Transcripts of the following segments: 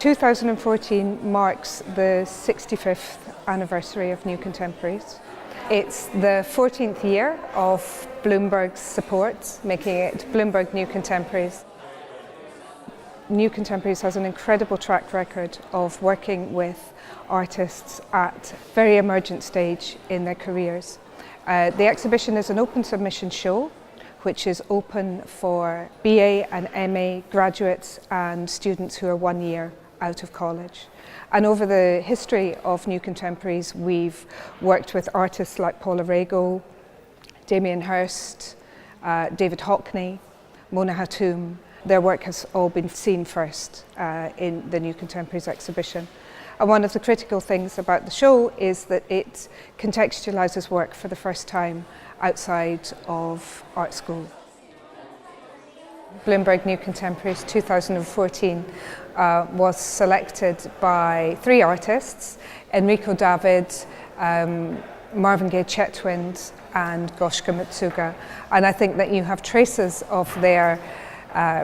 2014 marks the 65th anniversary of New Contemporaries. It's the 14th year of Bloomberg's support, making it Bloomberg New Contemporaries. New Contemporaries has an incredible track record of working with artists at very emergent stage in their careers. The exhibition is an open submission show, which is open for BA and MA graduates and students who are 1 year out of college. And over the history of New Contemporaries, we've worked with artists like Paula Rego, Damien Hirst, David Hockney, Mona Hatoum. Their work has all been seen first in the New Contemporaries exhibition. And one of the critical things about the show is that it contextualises work for the first time outside of art school. Bloomberg New Contemporaries 2014 was selected by 3 artists, Enrico David, Marvin Gaye Chetwynd and Goshka Matsuga. And I think that you have traces of their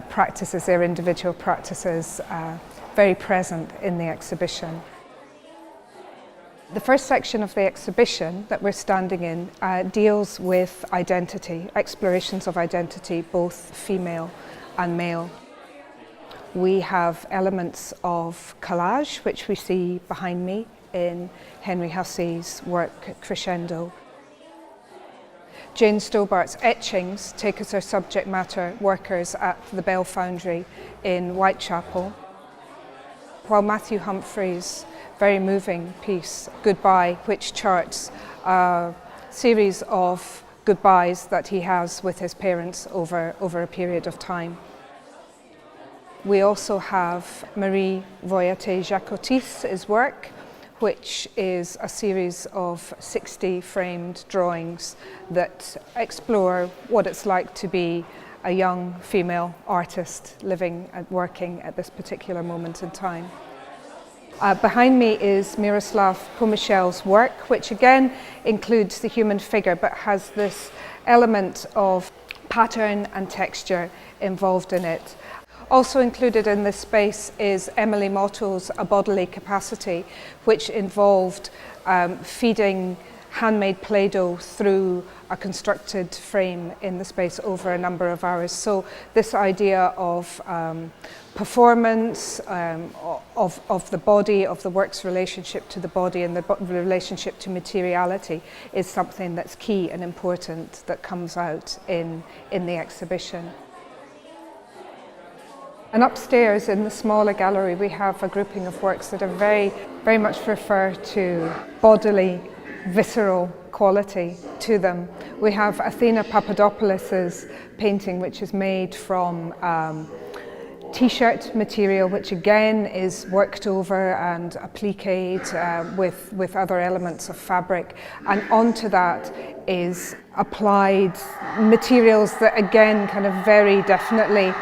practices, their individual practices, very present in the exhibition. The first section of the exhibition that we're standing in deals with identity, explorations of identity, both female and male. We have elements of collage, which we see behind me in Henry Hussey's work Crescendo. Jane Stobart's etchings take us our subject matter workers at the Bell Foundry in Whitechapel, while Matthew Humphrey's very moving piece, Goodbye, which charts a series of goodbyes that he has with his parents over a period of time. We also have Marie Voyate-Jacotis's work, which is a series of 60 framed drawings that explore what it's like to be a young female artist living and working at this particular moment in time. Behind me is Miroslav Pomyszel's work, which again includes the human figure but has this element of pattern and texture involved in it. Also included in this space is Emily Motto's A Bodily Capacity, which involved feeding handmade Play-Doh through a constructed frame in the space over a number of hours. So this idea of performance, of the body, of the work's relationship to the body and the relationship to materiality is something that's key and important that comes out in the exhibition. And upstairs in the smaller gallery we have a grouping of works that are very much refer to bodily, visceral quality to them. We have Athena Papadopoulos's painting, which is made from t-shirt material, which again is worked over and appliqued with other elements of fabric, and onto that is applied materials that again kind of very definitely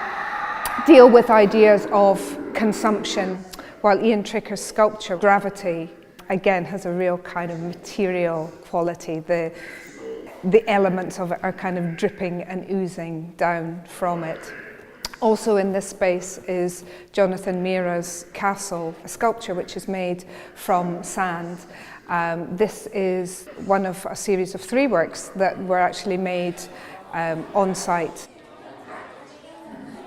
deal with ideas of consumption, while Ian Tricker's sculpture, Gravity, again has a real kind of material quality. The elements of it are kind of dripping and oozing down from it. Also in this space is Jonathan Mira's Castle, a sculpture which is made from sand. This is one of a series of 3 works that were actually made on site.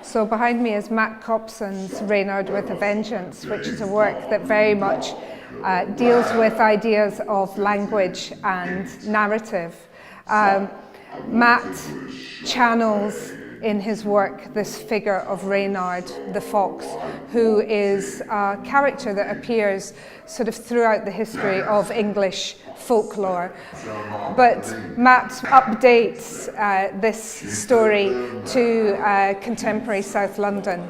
So behind me is Matt Copson's Reynard with a Vengeance, which is a work that very much deals with ideas of language and narrative. Matt channels in his work this figure of Reynard the fox, who is a character that appears sort of throughout the history of English folklore. But Matt updates this story to contemporary South London.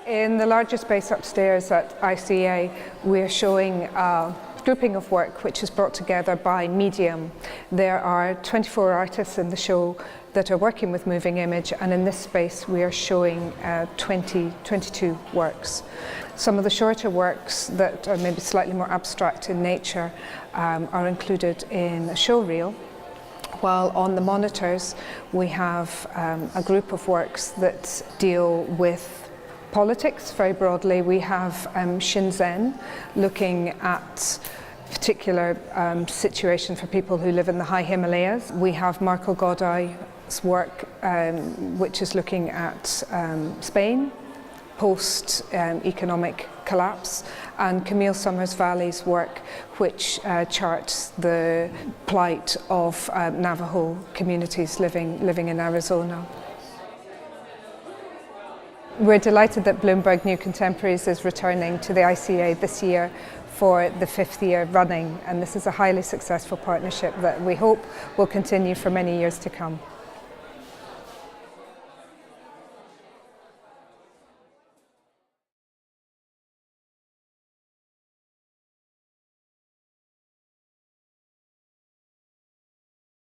In the larger space upstairs at ICA, we're showing a grouping of work which is brought together by medium. There are 24 artists in the show that are working with moving image, and in this space we are showing 22 works. Some of the shorter works that are maybe slightly more abstract in nature are included in a show reel, while on the monitors we have a group of works that deal with politics, very broadly, we have Penzance, looking at particular situation for people who live in the high Himalayas. We have Marco Godai's work, which is looking at Spain, post-economic collapse, and Camille Summers-Valley's work, which charts the plight of Navajo communities living in Arizona. We're delighted that Bloomberg New Contemporaries is returning to the ICA this year for the 5th year running, and this is a highly successful partnership that we hope will continue for many years to come.